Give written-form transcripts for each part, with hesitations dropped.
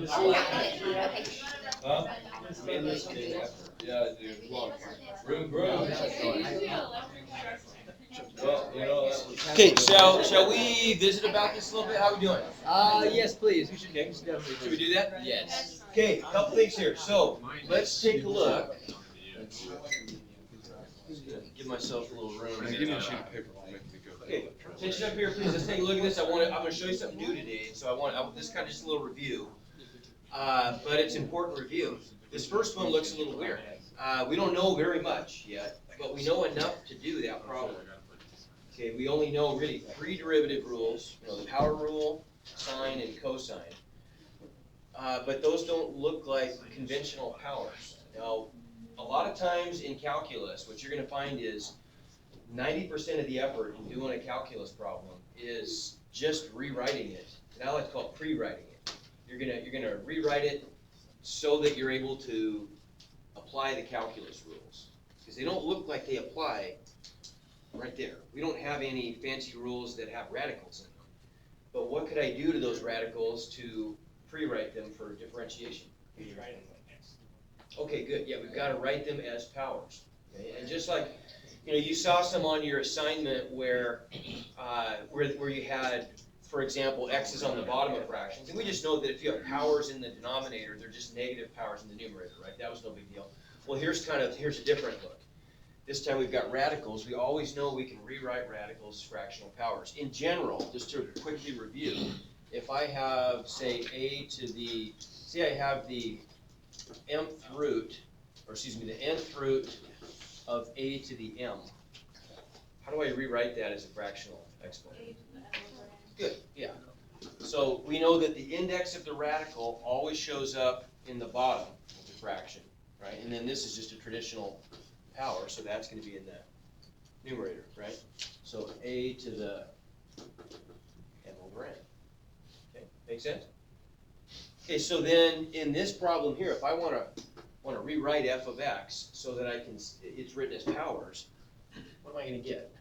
tremendous Oh, amount. yeah. Okay. Huh? Tremendous effort. Yeah, dude. Well, room. Well, you know, that was. Okay, shall we visit about this a little bit? How are we doing? Yes, please. We should Should we do that? Yes. Okay, a couple things here. So let's take a look. Give myself a little room. Give me a sheet of paper for making me go. Okay, attention up here, please. Let's take a look at this. I'm going to show you something new today. So this is kind of just a little review, but it's important review. This first one looks a little weird. We don't know very much yet, but we know enough to do that problem. Okay, we only know really three derivative rules. You know, the power rule, sine, and cosine. But those don't look like conventional powers. Now, a lot of times in calculus, what you're going to find is 90% of the effort in doing a calculus problem is just rewriting it. And I like to call it pre-writing it. You're gonna rewrite it so that you're able to apply the calculus rules, because they don't look like they apply right there. We don't have any fancy rules that have radicals in them. But what could I do to those radicals to pre-write them for differentiation? Okay, good. Yeah, we've got to write them as powers. Okay? And just like, you know, you saw some on your assignment where you had, for example, x's on the bottom of fractions, and we just know that if you have powers in the denominator, they're just negative powers in the numerator, right? That was no big deal. Well, here's a different look. This time we've got radicals. We always know we can rewrite radicals as fractional powers. In general, just to quickly review, if I have, say, I have the nth root, or excuse me, the nth root of a to the m. How do I rewrite that as a fractional exponent? Good, yeah. So we know that the index of the radical always shows up in the bottom of the fraction, right? And then this is just a traditional power, so that's going to be in the numerator, right? So a to the m over n. Okay, make sense? Okay, so then in this problem here, if I want to rewrite f of x so that it's written as powers, what am I going to get?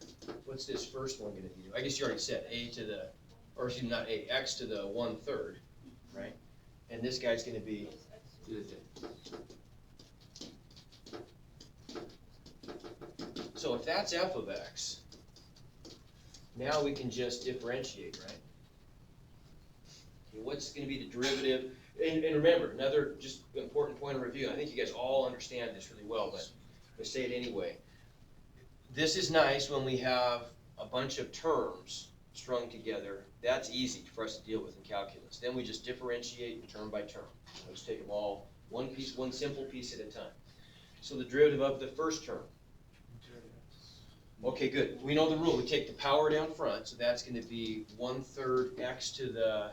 What's this first one going to do? I guess you already said x to the 1/3, right? And this guy's going to be so if that's f of x, now we can just differentiate, right? What's going to be the derivative? And remember, another just important point of review. I think you guys all understand this really well, but I'm going to say it anyway. This is nice when we have a bunch of terms strung together. That's easy for us to deal with in calculus. Then we just differentiate term by term. We'll just take them all one simple piece at a time. So the derivative of the first term. Okay, good. We know the rule. We take the power down front, so that's going to be 1/3 x to the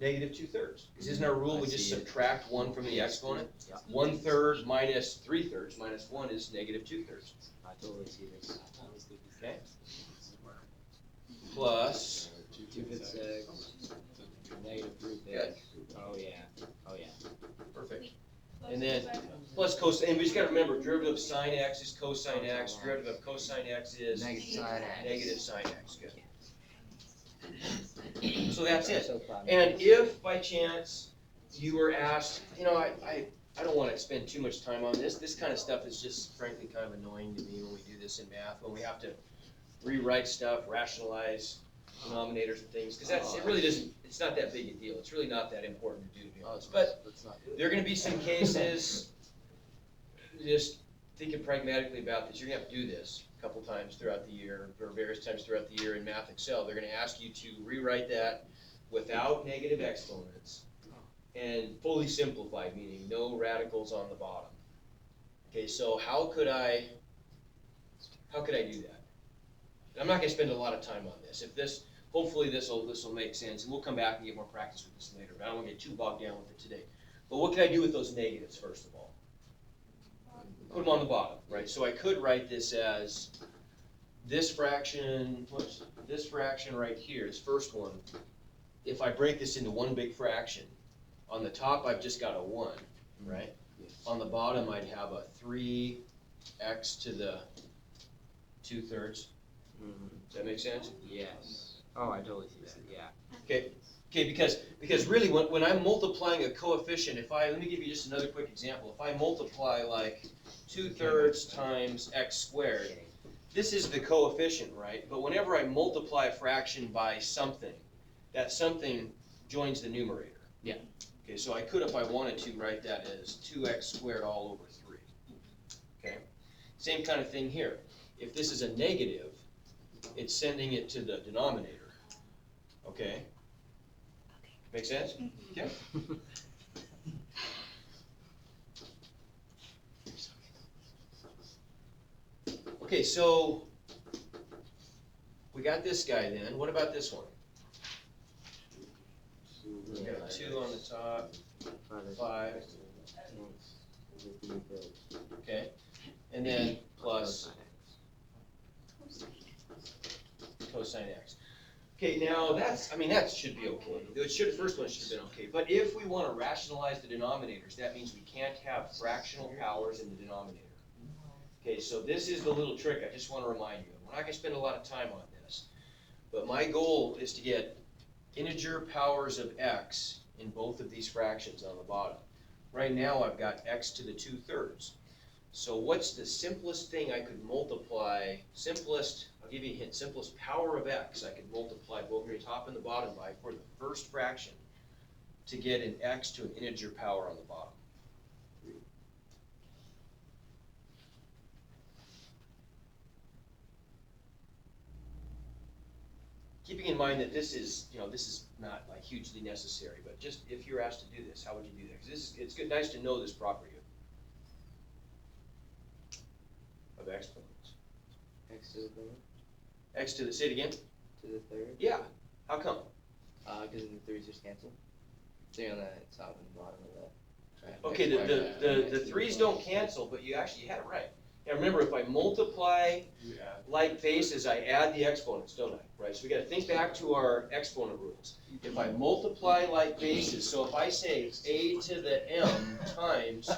negative 2/3. Because isn't our rule we just subtract 1 from the exponent? 1/3 minus 3/3 minus 1 is negative 2/3. I totally see this. Okay. Plus 2/6, negative 3/6. Good. Oh yeah. Oh yeah. Perfect. And then plus cosine. And we just got to remember, derivative of sine x is cosine x. Derivative of cosine x is negative sine x. Good. So that's it. And if by chance you were asked, you know, I don't want to spend too much time on this. This kind of stuff is just frankly kind of annoying to me when we do this in math, when we have to rewrite stuff, rationalize denominators and things, because it's not that big a deal. It's really not that important to do, to be honest. But there are going to be some cases, just thinking pragmatically about this, you're going to have to do this a couple times throughout the year, or various times throughout the year in Math Excel. They're going to ask you to rewrite that without negative exponents and fully simplified, meaning no radicals on the bottom. Okay, so how could I do that? I'm not going to spend a lot of time on this. Hopefully this will make sense, and we'll come back and get more practice with this later, but I don't want to get too bogged down with it today. But what can I do with those negatives, first of all? Put them on the bottom, right? So I could write this as this fraction right here, this first one. If I break this into one big fraction, on the top I've just got a 1, right? On the bottom I'd have a 3x to the 2/3. Does that make sense? Yes. Oh, I totally see that. Yeah. Okay. Okay, because really when I'm multiplying a coefficient, let me give you just another quick example. If I multiply like 2/3 times x squared, this is the coefficient, right? But whenever I multiply a fraction by something, that something joins the numerator. Yeah. Okay, so I could, if I wanted to, write that as 2x squared all over 3. Okay, same kind of thing here. If this is a negative, it's sending it to the denominator. Okay? Make sense? Yeah. Okay, so we got this guy then. What about this one? We got 2 on the top, 5. Okay, and then plus cosine x. Okay, now that should be okay. The first one should have been okay. But if we want to rationalize the denominators, that means we can't have fractional powers in the denominator. Okay, so this is the little trick I just want to remind you of. We're not going to spend a lot of time on this, but my goal is to get integer powers of x in both of these fractions on the bottom. Right now I've got x to the 2/3. So what's the simplest thing I could multiply, I'll give you a hint, simplest power of x I could multiply both the top and the bottom by for the first fraction to get an x to an integer power on the bottom? Keeping in mind that this is not like hugely necessary, but just if you're asked to do this, how would you do that? Because it's good, nice to know this property of exponents. X to the third. X to the, say it again? To the third. Yeah. How come? Because the threes just cancel. So you're on the top and bottom of the track. Okay, the threes don't cancel, but you had it right. Now remember, if I multiply like bases, I add the exponents, don't I? Right, so we gotta think back to our exponent rules. If I multiply like bases, so if I say a to the m times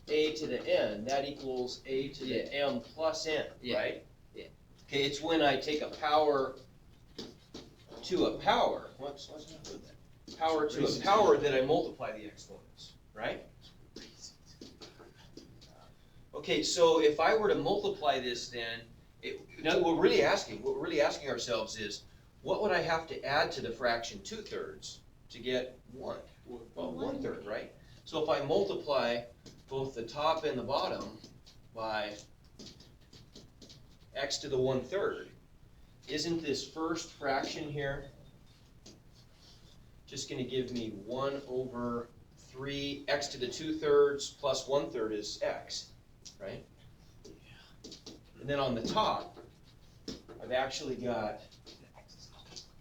a to the n, that equals a to the m plus n, right? Yeah. Okay, it's when I take a power to a power, what's not good then? Power to a power that I multiply the exponents, right? Okay, so if I were to multiply this then, what we're really asking ourselves is, what would I have to add to the fraction 2/3 to get 1? Well, 1/3, right? So if I multiply both the top and the bottom by x to the 1/3, isn't this first fraction here just going to give me 1 over 3 x to the 2/3 plus 1/3 is x, right? And then on the top, I've actually got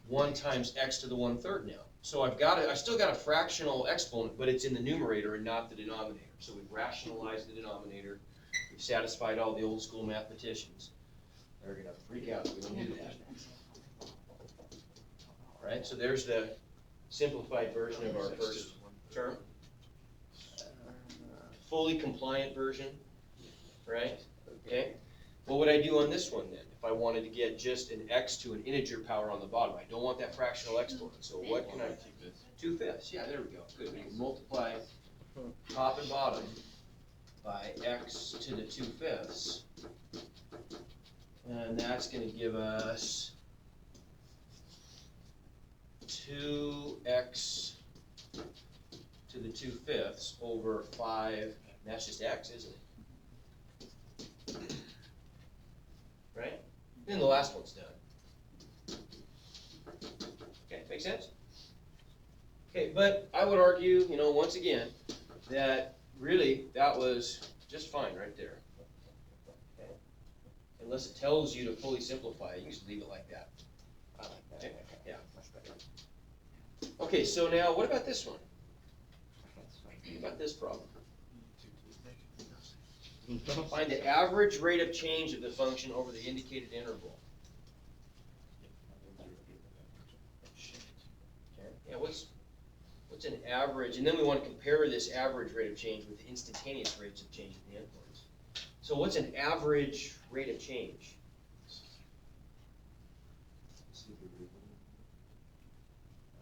1 times x to the 1/3 now. So I've still got a fractional exponent, but it's in the numerator and not the denominator. So we've rationalized the denominator. We've satisfied all the old school mathematicians. They're gonna freak out if we don't do that. All right, so there's the simplified version of our first term. Fully compliant version, right? Okay. What would I do on this one then? If I wanted to get just an x to an integer power on the bottom, I don't want that fractional exponent. So what can I? 2/5. Yeah, there we go. Good. We can multiply top and bottom by x to the 2/5, and that's going to give us 2x to the 2/5 over 5. That's just x, isn't it? Right? And the last one's done. Okay, make sense? Okay, but I would argue, once again, that really that was just fine right there. Okay? Unless it tells you to fully simplify it, you can just leave it like that. I like that. Okay? Yeah, much better. Okay, so now what about this one? What about this problem? Find the average rate of change of the function over the indicated interval. Okay. Yeah, what's an average? And then we want to compare this average rate of change with the instantaneous rates of change at the endpoints. So what's an average rate of change?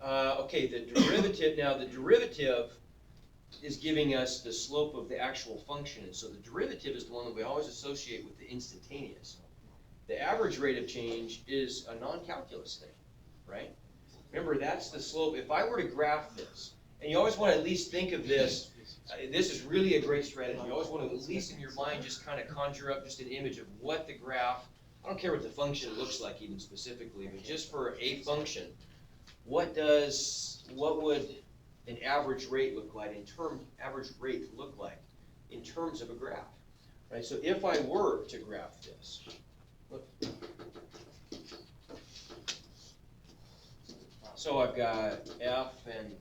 Okay, the derivative, now the derivative is giving us the slope of the actual function. And so the derivative is the one that we always associate with the instantaneous. The average rate of change is a non-calculus thing, right? Remember, that's the slope. If I were to graph this, and you always want to at least think of this, this is really a great strategy. You always want to, at least in your mind, just kind of conjure up just an image of what the graph, I don't care what the function looks like even specifically, but just for a function, what would an average rate look like in terms of a graph, right? So if I were to graph this, look. So I've got f and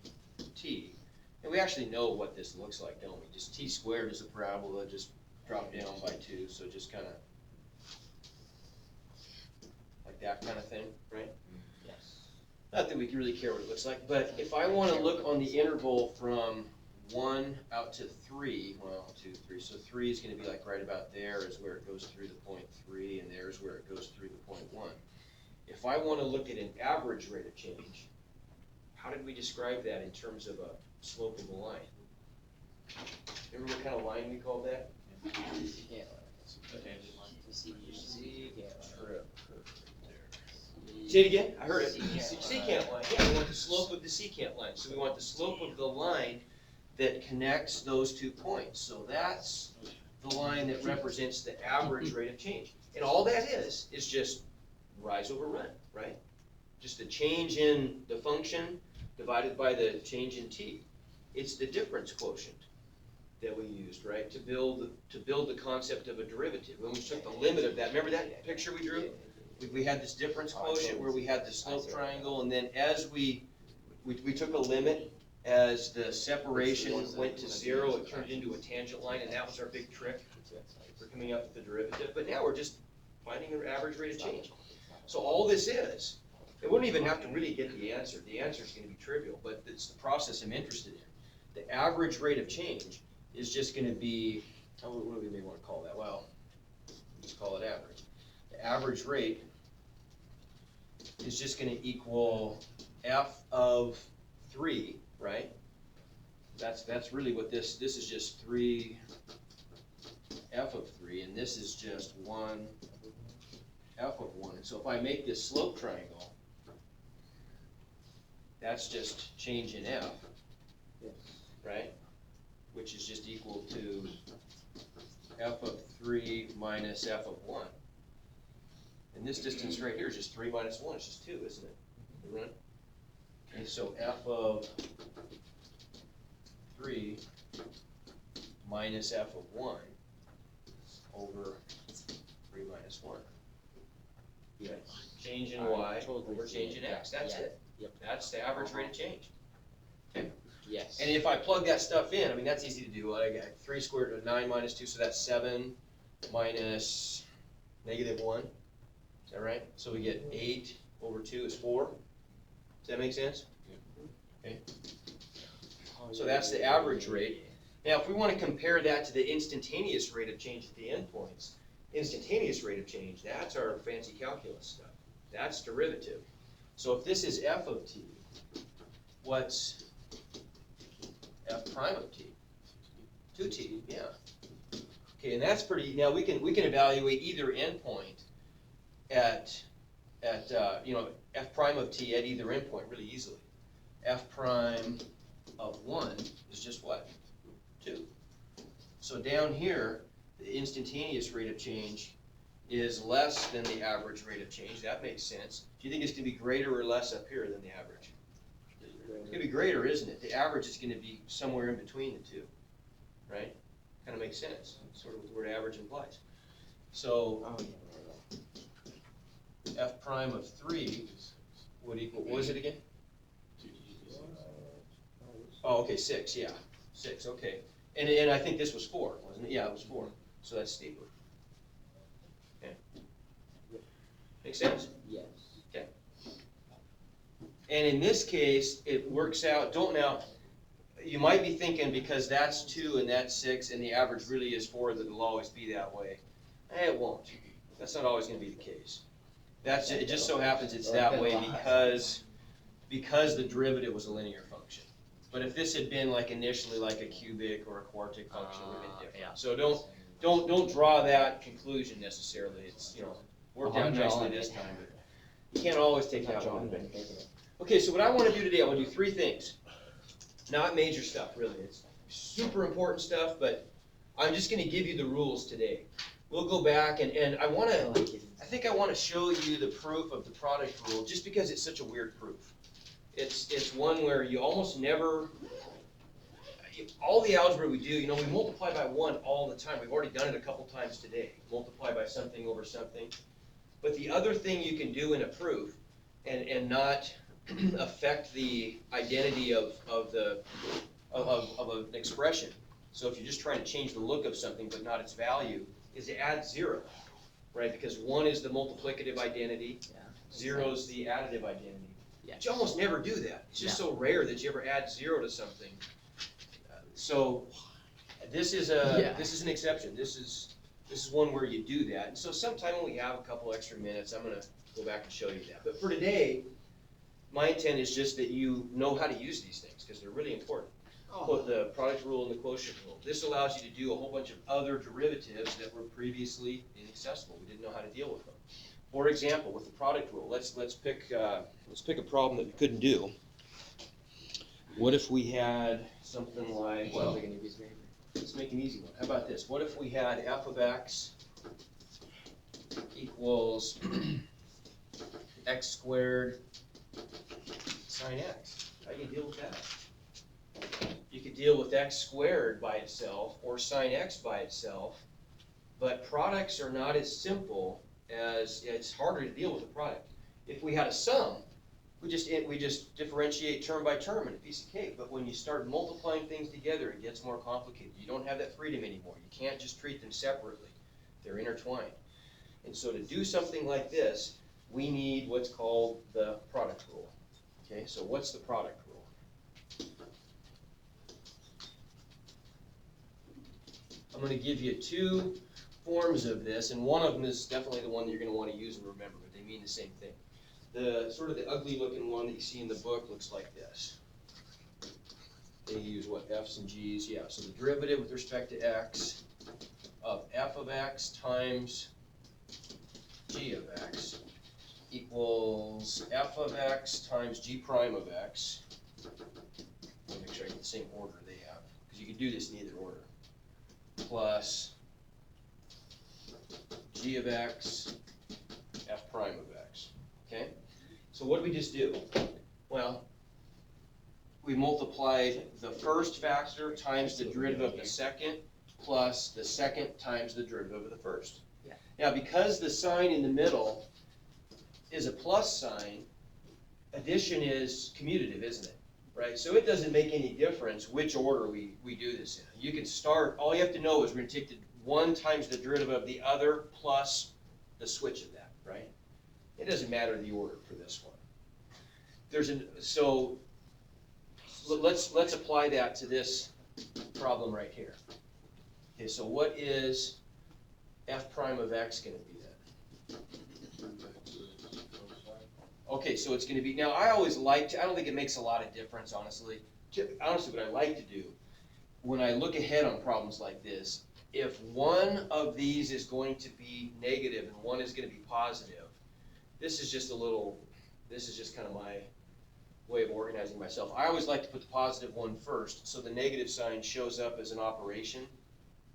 t, and we actually know what this looks like, don't we? Just t squared is a parabola, just drop down by 2, so just kind of like that kind of thing, right? Not that we really care what it looks like, but if I want to look on the interval from 1 out to 3, well, 2, 3, so 3 is going to be like right about there is where it goes through the point 3, and there's where it goes through the point 1. If I want to look at an average rate of change, how did we describe that in terms of a slope of a line? Remember what kind of line we called that? Say it again, I heard it. Secant line, yeah, we want the slope of the secant line. So we want the slope of the line that connects those 2 points. So that's the line that represents the average rate of change. And all that is just rise over run, right? Just the change in the function divided by the change in t. It's the difference quotient that we used, right, to build the concept of a derivative. When we took the limit of that, remember that picture we drew? We had this difference quotient where we had the slope triangle, and then as we took a limit, as the separation went to 0, it turned into a tangent line, and that was our big trick for coming up with the derivative. But now we're just finding an average rate of change. So all this is, it wouldn't even have to really get the answer. The answer is going to be trivial, but it's the process I'm interested in. The average rate of change is just going to be, what do we may want to call that? Well, just call it average. The average rate is just going to equal f of 3, right? That's really what this is just 3 f of 3, and this is just 1 f of 1. And so if I make this slope triangle, that's just change in f, right? Which is just equal to f of 3 minus f of 1. And this distance right here is just 3 minus 1, it's just 2, isn't it? The run. Okay, so f of 3 minus f of 1 over 3 minus 1. Yes. Change in y over change in x, that's it. Yep. That's the average rate of change. Okay. Yes. And if I plug that stuff in, I mean, that's easy to do. I got 3 squared root of 9 minus 2, so that's 7 minus negative 1. Is that right? So we get 8 over 2 is 4. Does that make sense? Okay. So that's the average rate. Now, if we want to compare that to the instantaneous rate of change at the endpoints, instantaneous rate of change, that's our fancy calculus stuff. That's derivative. So if this is f of t, what's f prime of t? 2t, yeah. Okay, and that's pretty, now we can evaluate either endpoint at f prime of t at either endpoint really easily. F prime of 1 is just what? 2. So down here, the instantaneous rate of change is less than the average rate of change. That makes sense. Do you think it's going to be greater or less up here than the average? It's going to be greater, isn't it? The average is going to be somewhere in between the two, right? Kind of makes sense. Sort of what the word average implies. So f prime of 3 would equal, what was it again? Oh, okay, 6, yeah. 6, okay. And I think this was 4, wasn't it? Yeah, it was 4. So that's steeper. Okay. Make sense? Yes. Okay. And in this case, it works out, you might be thinking because that's 2 and that's 6 and the average really is 4 that it'll always be that way. It won't. That's not always going to be the case. It just so happens it's that way because because the derivative was a linear function. But if this had been like initially like a cubic or a quartic function, it would have been different. Yeah. So don't draw that conclusion necessarily. It's, you know, worked out nicely this time, but you can't always take that one. Okay, so what I want to do today, I want to do three things. Not major stuff, really. It's super important stuff, but I'm just going to give you the rules today. We'll go back and I want to, I think I want to show you the proof of the product rule just because it's such a weird proof. It's one where you almost never, all the algebra we do, you know, we multiply by 1 all the time. We've already done it a couple times today. Multiply by something over something. But the other thing you can do in a proof and not affect the identity of an expression. So if you're just trying to change the look of something but not its value, is to add 0, right? Because 1 is the multiplicative identity, 0 is the additive identity. Yeah. But you almost never do that. It's just so rare that you ever add 0 to something. So this is an exception. This is one where you do that. And so sometime when we have a couple extra minutes, I'm going to go back and show you that. But for today, my intent is just that you know how to use these things because they're really important. The product rule and the quotient rule. This allows you to do a whole bunch of other derivatives that were previously inaccessible. We didn't know how to deal with them. For example, with the product rule, let's pick a problem that we couldn't do. What if we had something like, well, let's make an easy one. How about this? What if we had f of x equals x squared sine x? How do you deal with that? You could deal with x squared by itself or sine x by itself, but products are not as simple as, it's harder to deal with a product. If we had a sum, we just differentiate term by term in a piece of cake, but when you start multiplying things together, it gets more complicated. You don't have that freedom anymore. You can't just treat them separately. They're intertwined. And so to do something like this, we need what's called the product rule. Okay, so what's the product rule? I'm going to give you two forms of this, and one of them is definitely the one that you're going to want to use and remember, but they mean the same thing. The sort of the ugly looking one that you see in the book looks like this. They use what, f's and g's? Yeah, so the derivative with respect to x of f of x times g of x equals f of x times g prime of x. Let me make sure I get the same order they have, because you can do this in either order. Plus g of x, f prime of x, okay? So what did we just do? Well, we multiplied the first factor times the derivative of the second plus the second times the derivative of the first. Yeah. Now, because the sign in the middle is a plus sign, addition is commutative, isn't it? Right? So it doesn't make any difference which order we do this in. You can start, all you have to know is we're going to take the one times the derivative of the other plus the switch of that, right? It doesn't matter the order for this one. So let's apply that to this problem right here. Okay, so what is f prime of x going to be then? Okay, so it's going to be, now I always like to, I don't think it makes a lot of difference, honestly. Honestly, what I like to do, when I look ahead on problems like this, if one of these is going to be negative and one is going to be positive, this is just kind of my way of organizing myself. I always like to put the positive one first, so the negative sign shows up as an operation,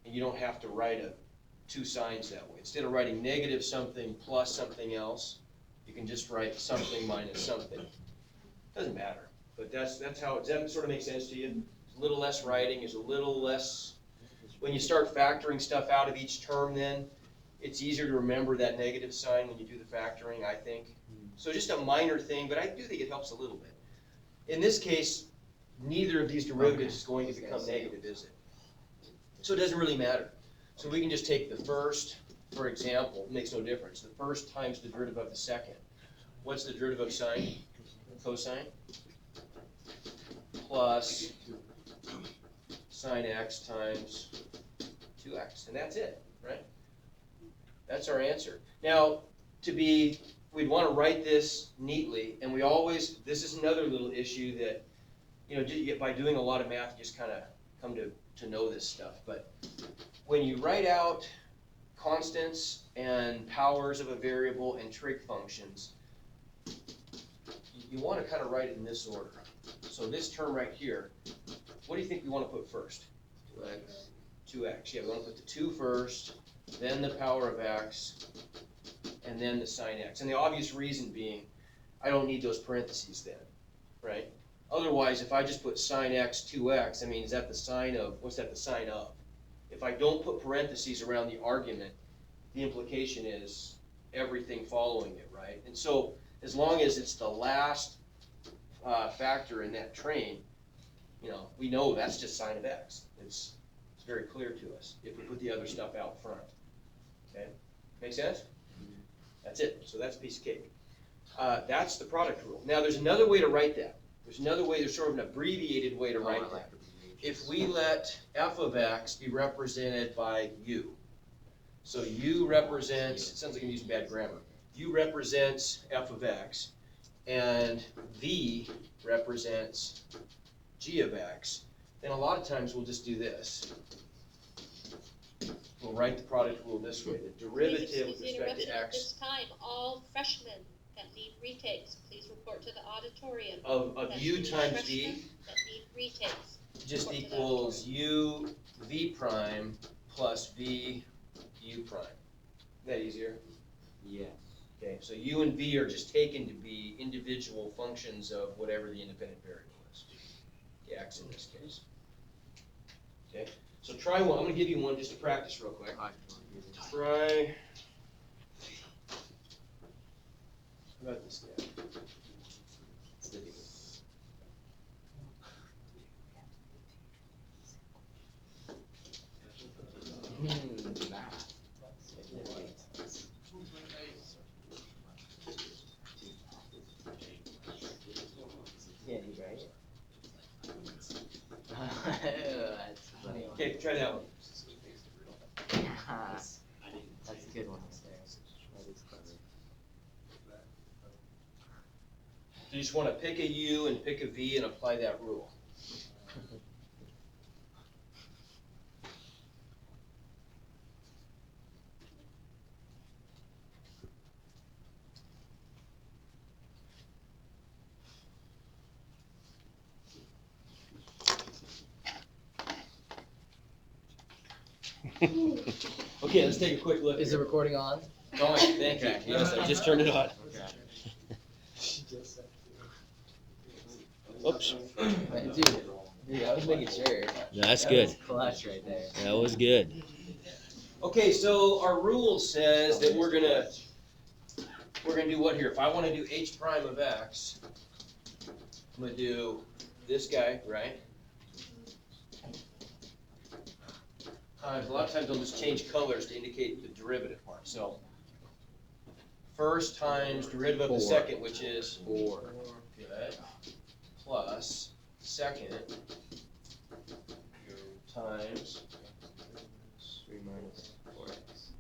and you don't have to write two signs that way. Instead of writing negative something plus something else, you can just write something minus something. Doesn't matter, but that's how, does that sort of make sense to you? There's a little less writing, there's a little less, when you start factoring stuff out of each term then, it's easier to remember that negative sign when you do the factoring, I think. So just a minor thing, but I do think it helps a little bit. In this case, neither of these derivatives is going to become negative, is it? So it doesn't really matter. So we can just take the first, for example, it makes no difference. The first times the derivative of the second. What's the derivative of sine? Cosine? Plus sine x times 2x. And that's it, right? That's our answer. Now, to be we'd want to write this neatly, and we always, this is another little issue that, you know, by doing a lot of math, you just kind of come to know this stuff. But when you write out constants and powers of a variable and trig functions, you want to kind of write it in this order. So this term right here, what do you think we want to put first? 2x. 2x. Yeah, we want to put the 2 first, then the power of x, and then the sine x. And the obvious reason being, I don't need those parentheses then, right? Otherwise, if I just put sine x 2x, I mean, is that the sine of, what's that the sine of? If I don't put parentheses around the argument, the implication is everything following it, right? And so, as long as it's the last factor in that train, you know, we know that's just sine of x. It's very clear to us if we put the other stuff out front. Okay, make sense? That's it. So that's a piece of cake. That's the product rule. Now there's another way to write that. There's another way. There's sort of an abbreviated way to write that. If we let f of x be represented by u, so u represents. It sounds like I'm using bad grammar. U represents f of x, and v represents g of x, then a lot of times we'll just do this. We'll write the product rule this way. The derivative with respect to At x this time, all freshmen that need retakes, please report to the auditorium. of That u need times freshmen v that need retakes. just Report to the equals u v prime plus v u prime. Isn't that easier? Yes. Okay, so u and v are just taken to be individual functions of whatever the independent variable is. Okay, x in this case. Okay, so try one. I'm going to give you one just to practice real quick. Try. How about this guy? Yeah, you right. That's funny. Okay, try that one. That's a good one there. That is clever. So you just want to pick a u and pick a v and apply that rule. Okay, let's take a quick look. Is the here. recording on? Oh, thank you. Okay. Yes, I just turned it on. Oops. Dude, I was making sure. That's That good. was clutch right there. That was good. Okay, so our rule says that we're gonna do what here? If I want to do h prime of x, I'm gonna do this guy, right? A lot of times I'll just change colors to indicate the derivative part. So first times derivative of the 4. second, which is 4. Good. Plus second times. 3 minus 4x.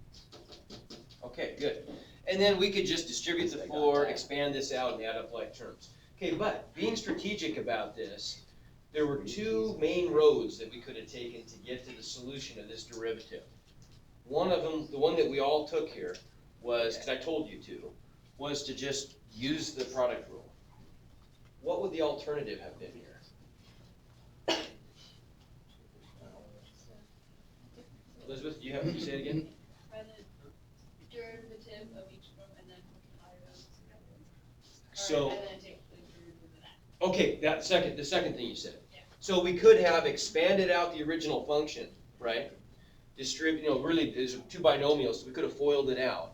Okay, good. And then we could just distribute the 4, expand this out, and add up like terms. Okay, but being strategic about this, there were 2 main roads that we could have taken to get to the solution of this derivative. One of them, the one that we all took here, was, because I told you to, was to just use the product rule. What would the alternative have been here? Elizabeth, do you have to say it again? Write the derivative of each of them and then multiply those together. So, And then take the derivative of that. okay, the second thing you said. Yeah. So we could have expanded out the original function, right? Really, there's 2 binomials, so we could have FOILed it out,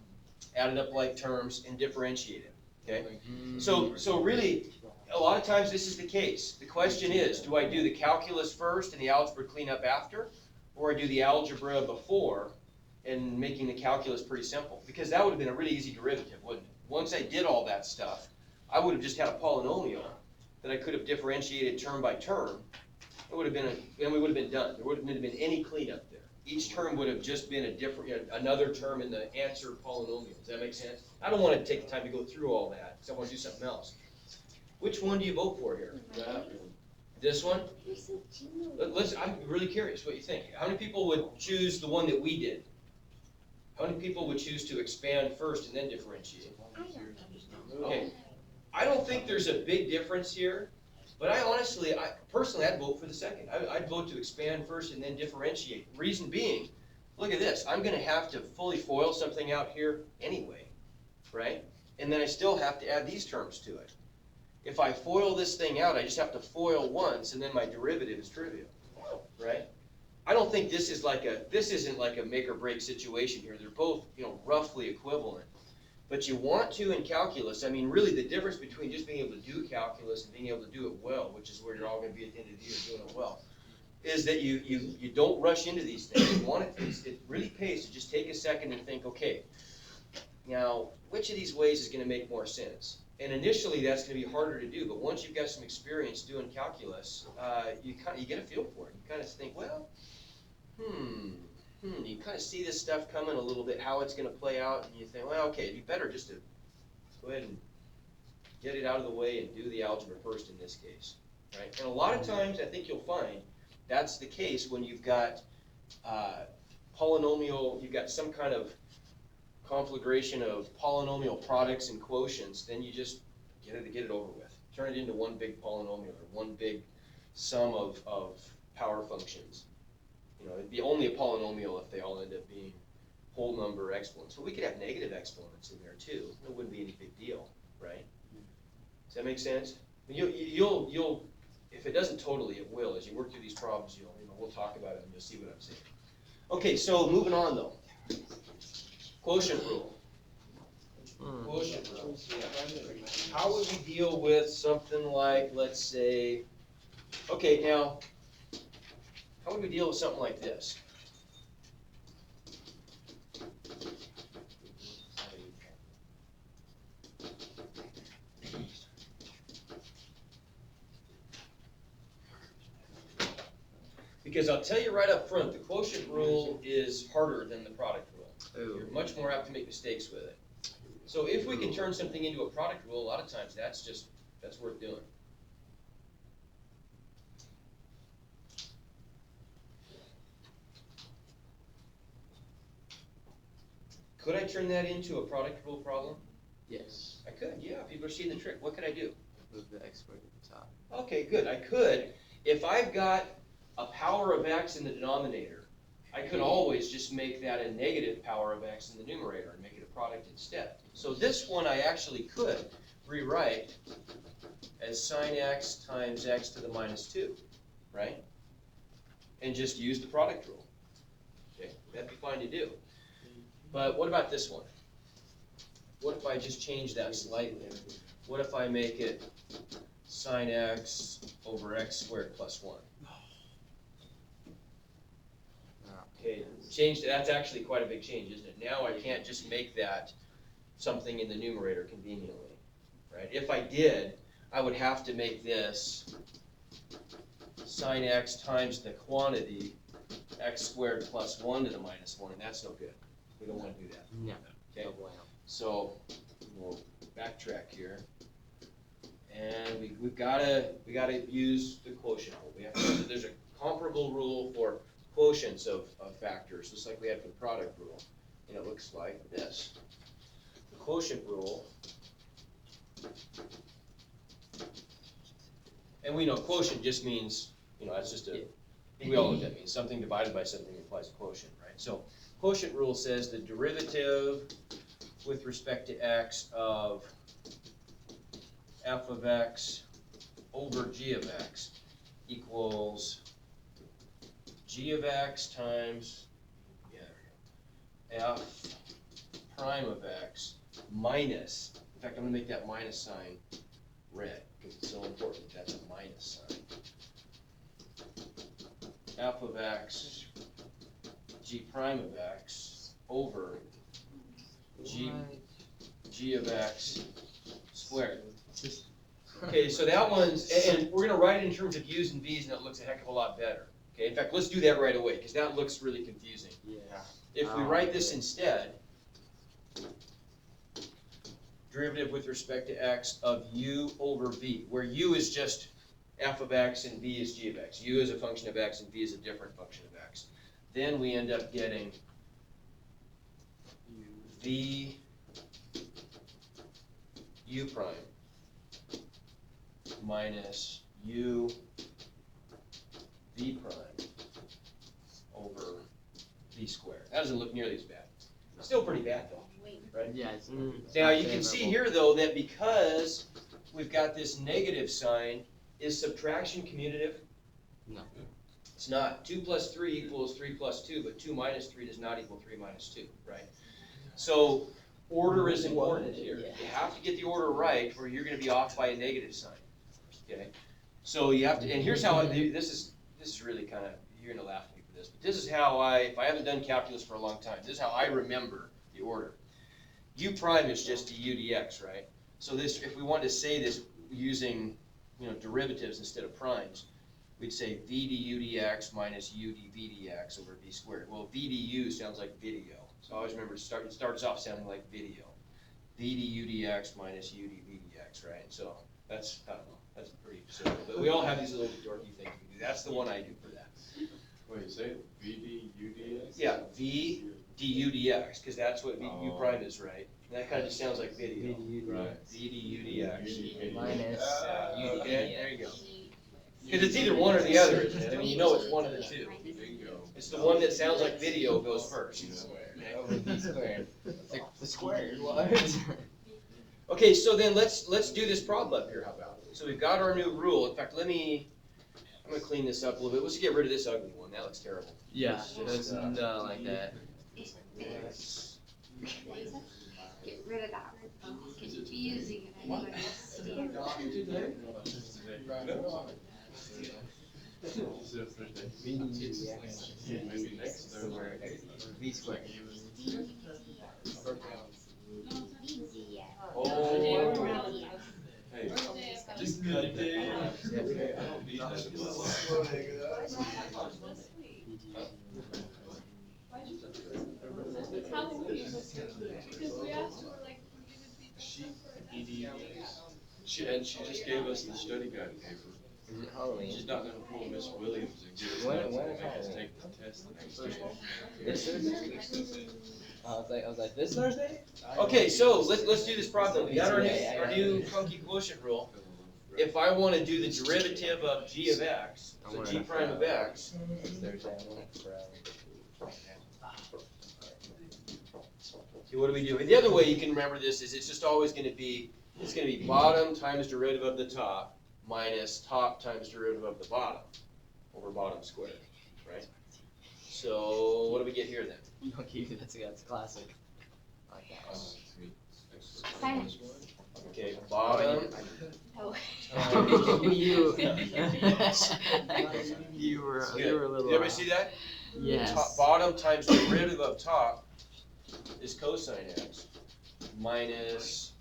added up like terms, and differentiated, okay? So really, a lot of times this is the case. The question is, do I do the calculus first and the algebra cleanup after? Or I do the algebra before and making the calculus pretty simple? Because that would have been a really easy derivative, wouldn't it? Once I did all that stuff, I would have just had a polynomial that I could have differentiated term by term. It would have been, and we would have been done. There wouldn't have been any cleanup there. each term would have just been a different, another term in the answer polynomial. Does that make sense? I don't wanna take the time to go through all that, because I wanna do something else. Which one do you vote for here? This one? I'm really curious what you think. How many people would choose the one that we did? How many people would choose to expand first and then differentiate? Okay, I don't think there's a big difference here, but personally, I'd vote for the second. I'd vote to expand first and then differentiate. Reason being, look at this, I'm gonna have to fully FOIL something out here anyway, right? And then I still have to add these terms to it. If I FOIL this thing out, I just have to FOIL once and then my derivative is trivial, right? I don't think this isn't like a make or break situation here. They're both, roughly equivalent. But you want to in calculus, I mean, really the difference between just being able to do calculus and being able to do it well, which is where you're all gonna be at the end of the year doing it well, is that you don't rush into these things. It really pays to just take a second and think, okay, now, which of these ways is gonna make more sense? And initially, that's gonna be harder to do, but once you've got some experience doing calculus, you get a feel for it. You kind of think, well, you kind of see this stuff coming a little bit, how it's gonna play out, and you think, well, okay, it'd be better just to go ahead and get it out of the way and do the algebra first in this case, right? And a lot of times, I think you'll find that's the case when you've got polynomial, you've got some kind of conflagration of polynomial products and quotients, then you just get it over with. Turn it into one big polynomial or one big sum of power functions. It'd be only a polynomial if they all end up being whole number exponents. But we could have negative exponents in there too. It wouldn't be any big deal, right? Does that make sense? You'll if it doesn't totally, it will. As you work through these problems, we'll talk about it and you'll see what I'm saying. Okay, so moving on though. Quotient rule. Quotient rule. How would we deal with something like, let's say, okay, now, how would we deal with something like this? Because I'll tell you right up front, the quotient rule is harder than the product rule. You're much more apt to make mistakes with it. So if we can turn something into a product rule, a lot of times that's worth doing. Could I turn that into a product rule problem? Yes. I could, yeah. People are seeing the trick. What could I do? Move the x squared to the top. Okay, good. I could. If I've got a power of x in the denominator, I could always just make that a negative power of x in the numerator and make it a product instead. So this one I actually could rewrite as sine x times x to the minus 2, right? And just use the product rule. Okay, that'd be fine to do. But what about this one? What if I just change that slightly? What if I make it sine x over x squared plus 1? Okay, that's actually quite a big change, isn't it? Now I can't just make that something in the numerator conveniently, right? If I did, I would have to make this sine x times the quantity x squared plus 1 to the minus 1, and that's no good. We don't want to do that. No. Okay, so we'll backtrack here, and we gotta use the quotient rule. There's a comparable rule for quotients of factors, just like we had for the product rule, and it looks like this. The quotient rule, and we know quotient just means, that's just we all know what that means. Something divided by something implies a quotient, right? So quotient rule says the derivative with respect to x of f of x over g of x equals g of x times f prime of x minus, in fact, I'm going to make that minus sign red because it's so important. That's a minus sign. F of x g prime of x over g of x squared. Okay, so that one's, and we're going to write it in terms of u's and v's, and it looks a heck of a lot better. Okay, in fact, let's do that right away, because that looks really confusing. Yeah. If we write this instead, derivative with respect to x of u over v, where u is just f of x and v is g of x. U is a function of x and v is a different function of x. Then we end up getting v u prime minus u v prime over v squared. That doesn't look nearly as bad. Still pretty bad though, right? Yeah. It's Now not you can see favorable. here though that because we've got this negative sign, is subtraction commutative? No. It's not. 2 plus 3 equals 3 plus 2, but 2 minus 3 does not equal 3 minus 2, right? So order is important here. Yeah. You have to get the order right or you're gonna be off by a negative sign, okay? So you have to, and here's how, this is really kind of, you're gonna laugh at me for this, but this is how if I haven't done calculus for a long time, this is how I remember the order. U prime is just du dx, right? So this, if we wanted to say this using, derivatives instead of primes, we'd say v du dx minus u dv dx over v squared. Well, v du sounds like video, so I always remember it starts off sounding like video. V du dx minus u dv dx, right? So that's, I don't know, that's pretty simple. But we all have these little dorky things we do. That's the one I do for that. Wait, say it, VDUDX? Yeah, v du dx, because that's what u prime is, right? And that kind of just sounds like video. Right. V du dx. Minus U, okay, there you go. G. Because it's either one or the other, isn't it? I mean, you know it's one of the two. Bingo. It's the one that sounds like video goes first. over v squared. It's like the squared, what? Okay, so then let's do this problem up here, how about? So we've got our new rule. In fact, I'm gonna clean this up a little bit. Let's get rid of this ugly one. That looks terrible. Yeah, Let's it's just, not like that. let's- Get rid of that. It's confusing and I don't understand. Maybe next Thursday. V squared. Oh, Hey, just cut it down. I don't need that. Halloween, because we asked her, like, we're gonna be. And she just gave us the study guide paper. Is it Halloween? She's not gonna pull Miss Williams and give us When- notes when and is make us Halloween? take the test the next day. This Thursday? I was like, this Thursday? okay, so let's do this problem. We got our new funky quotient rule. If I want to do the derivative of g of x, so g prime of x, It's Thursday, I want it for, see, what do we do? And the other way you can remember this is it's just always going to be, it's going to be bottom times derivative of the top minus top times derivative of the bottom over bottom squared, right? So what do we get here then? Okay, that's classic. I like that one. Silence. Okay, bottom. Oh. You were Good. you were a little. Did everybody see that? Yes. Bottom times derivative of top is cosine x minus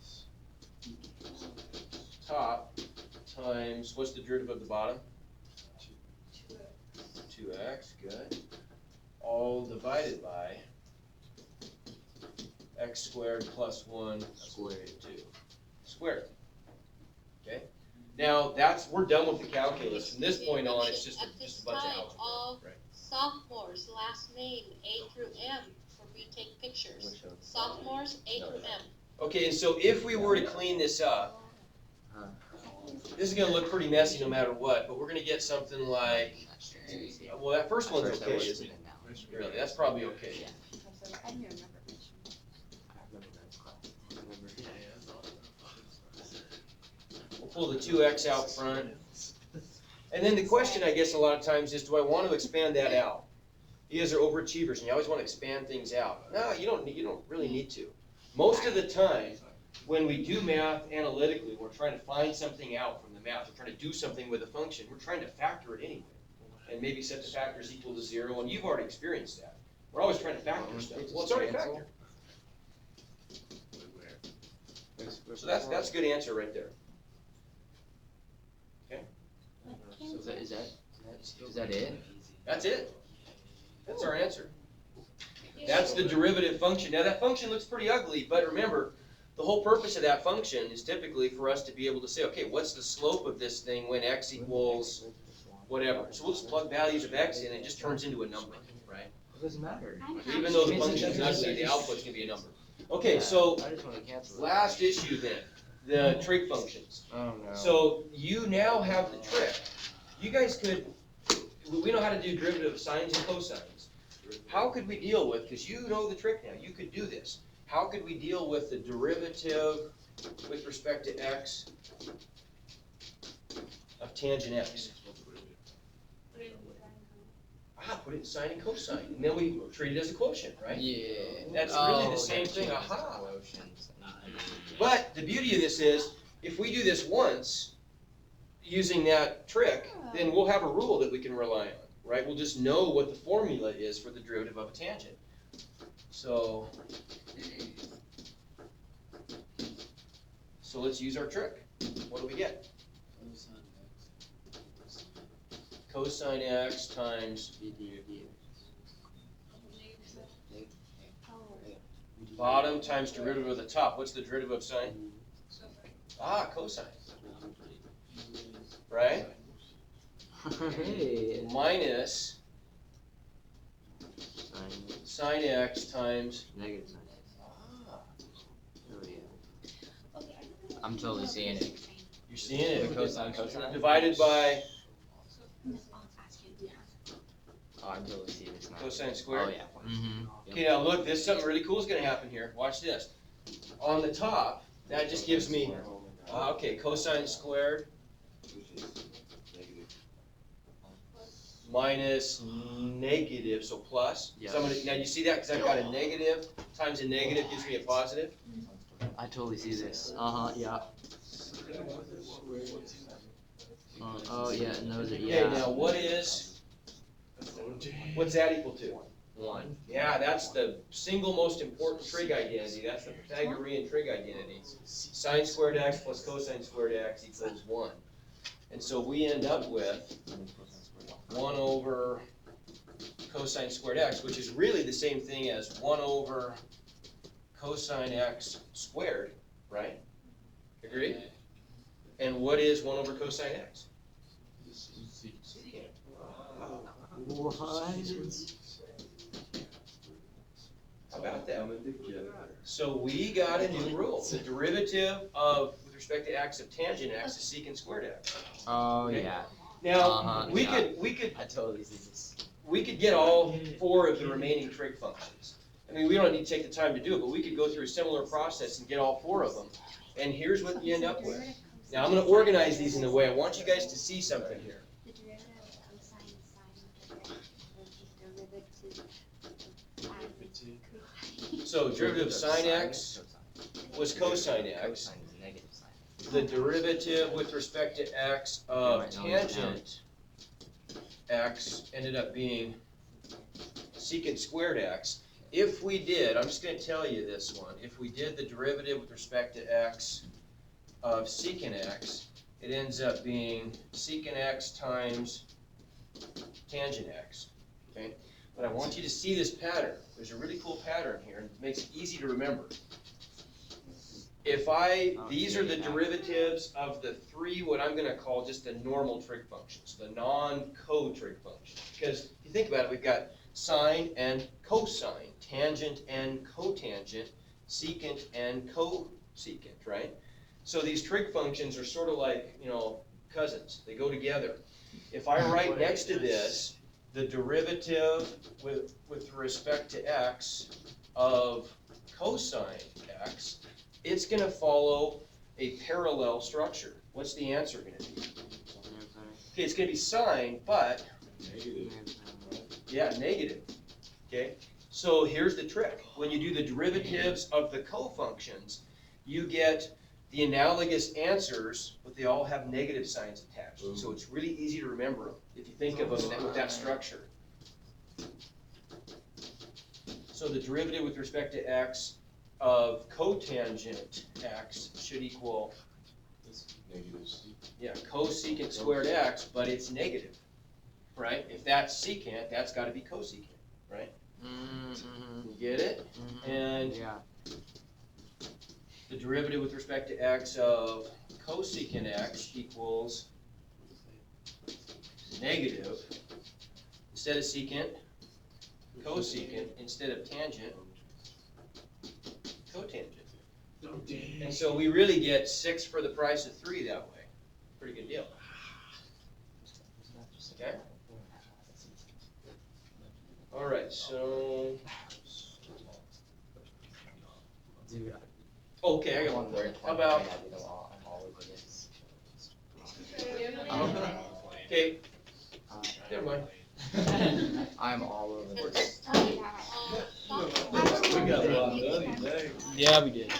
top times, what's the derivative of the bottom? 2x, good. All divided by x squared plus 1 squared 2 squared. Okay? Now we're done with the calculus. From this point on, it's just At a this bunch of time, algebra. all Right. sophomores, last name A through M for retake pictures. Sophomores, A through M. Okay, and so if we were to clean this up, this is gonna look pretty messy no matter what, but we're gonna get something like, well, that first one's First, I okay, was- isn't it? Really, that's probably okay. I don't remember which We'll pull the 2x out front. And then the question, I guess, a lot of times is, do I want to expand that out? You guys are overachievers, and you always want to expand things out. No, you don't really need to. Most of the time, when we do math analytically, we're trying to find something out from the math. We're trying to do something with a function. We're trying to factor it anyway. And maybe set the factors equal to 0, and you've already experienced that. We're always trying to factor stuff. Well, it's already factored. So that's a good answer right there. So is that it? That's it. That's our answer. That's the derivative function. Now that function looks pretty ugly, but remember, the whole purpose of that function is typically for us to be able to say, okay, what's the slope of this thing when x equals whatever? So we'll just plug values of x in, and it just turns into a number, right? It doesn't matter. Even though the function's ugly, the output's gonna be a number. Okay, so I just want to cancel it. last issue then, the trig functions. Oh no. So you now have the trick. You guys could, we know how to do derivative of sines and cosines. How could we deal with, because you know the trick now, you could do this. How could we deal with the derivative with respect to x of tangent x? Put it in sine and cosine, and then we treat it as a quotient, right? Yeah. That's really the same thing, aha. But the beauty of this is, if we do this once, using that trick, then we'll have a rule that we can rely on, right? We'll just know what the formula is for the derivative of a tangent. So let's use our trick. What do we get? Cosine x times bottom times derivative of the top. What's the derivative of sine? Cosine. Right? Hey. Minus sine x times Negative sine. Oh yeah. I'm totally seeing it. you're seeing it. Cosine. Divided by Oh, I'm totally seeing this now. cosine squared. Oh yeah. Mm-hmm. Okay, now look, this something really cool is going to happen here. Watch this. On the top, that just gives me, cosine squared minus negative, so plus. Yeah. So now you see that because I've got a negative times a negative gives me a positive. I totally see this. Yeah. Oh yeah, and those are Okay, now what's that equal to? 1. Yeah, that's the single most important trig identity. That's the Pythagorean trig identity. Sine squared x plus cosine squared x equals 1. And so we end up with 1 over cosine squared x, which is really the same thing as 1 over cosine x squared, right? Agree? And what is 1 over cosine x? What? How about that? So we got a new rule. The derivative of, with respect to x of tangent x is secant squared x. Oh Okay. yeah. Now, we yeah. could I totally see this. we could get all 4 of the remaining trig functions. I mean, we don't need to take the time to do it, but we could go through a similar process and get all 4 of them. And here's what you end up with. Now, I'm going to organize these in a way. I want you guys to see something here. The derivative of cosine sine So, derivative of sine x was cosine x. Cosine is negative sine. The derivative with respect to x of tangent x ended up being secant squared x. If we did, I'm just going to tell you this one, if we did the derivative with respect to x of secant x, it ends up being secant x times tangent x, okay? But I want you to see this pattern. There's a really cool pattern here, and it makes it easy to remember. These are the derivatives of the 3, what I'm going to call just the normal trig functions, the non-co-trig functions. Because if you think about it, we've got sine and cosine, tangent and cotangent, secant and cosecant, right? So these trig functions are sort of like, cousins. They go together. If I write next to this the derivative with respect to x of cosine x, it's going to follow a parallel structure. What's the answer going to be? Okay, it's going to be sine, but negative. Okay, so here's the trick. When you do the derivatives of the co-functions, you get the analogous answers, but they all have negative signs attached. So it's really easy to remember them if you think of them with that structure. So the derivative with respect to x of cotangent x should equal cosecant squared x, but it's negative. right? If that's secant, that's gotta be cosecant, right? Mm-hmm. You get it? And Yeah. the derivative with respect to x of cosecant x equals negative, instead of secant, cosecant, instead of tangent, cotangent. And so we really get 6 for the price of 3 that way. Pretty good deal. Okay? All right, so. Dude, Okay, I got one more. How about, I'm all over this. okay, never mind. I'm all over this. Oh, yeah. We got a lot done today. Yeah, we did.